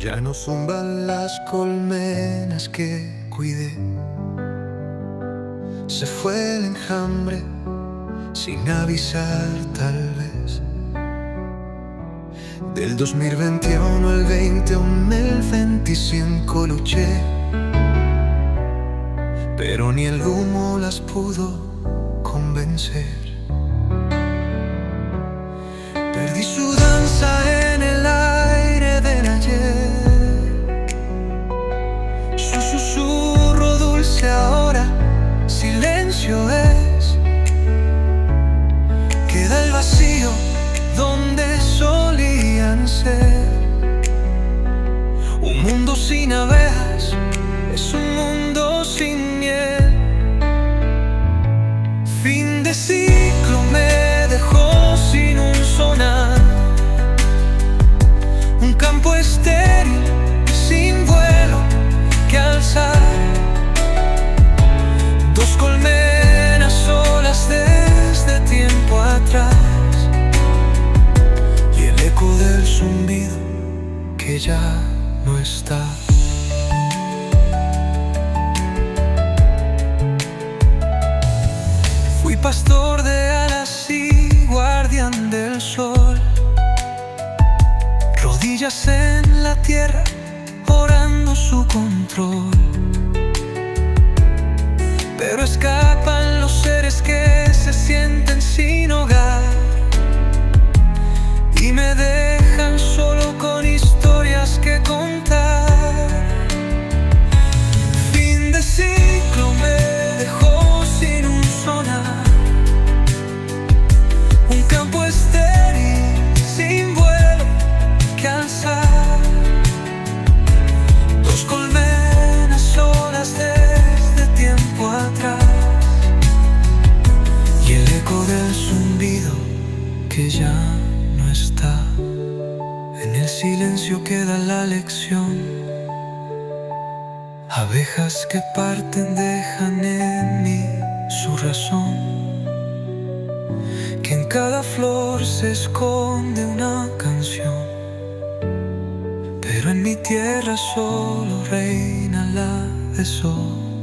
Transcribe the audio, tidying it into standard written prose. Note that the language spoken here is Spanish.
Ya no zumban las colmenas que cuidé. Se fue el enjambre sin avisar tal vez. Del 2021 al 21, el 25 luché, pero ni el humo las pudo convencer. Perdí su danza en el aire del ayer. Su susurro dulce ahora silencio es. Queda el vacío donde solían ser. Un mundo sin abejas es un mundo sin miel. Fin de ciclo me dejó sin un sonar. Un campo estéril sin vuelo que alzar. Dos colmenas solas desde tiempo atrás. Y el eco del zumbido que ya no está. Fui pastor de alas y guardián del sol. Rodillas en la tierra, orando su control. Pero escapan los seres que se sienten sin hogar y me dejan solo con historias que contar. Fin de ciclo me dejó sin un sonar. Un campo estéril sin vuelo que alzar. Dos colmenas solas desde tiempo atrás. Y el eco del zumbido que ya no está. En el silencio queda la lección. Abejas que parten dejan en mí su razón. Que en cada flor se esconde una canción. Pero en mi tierra solo reina la desolación.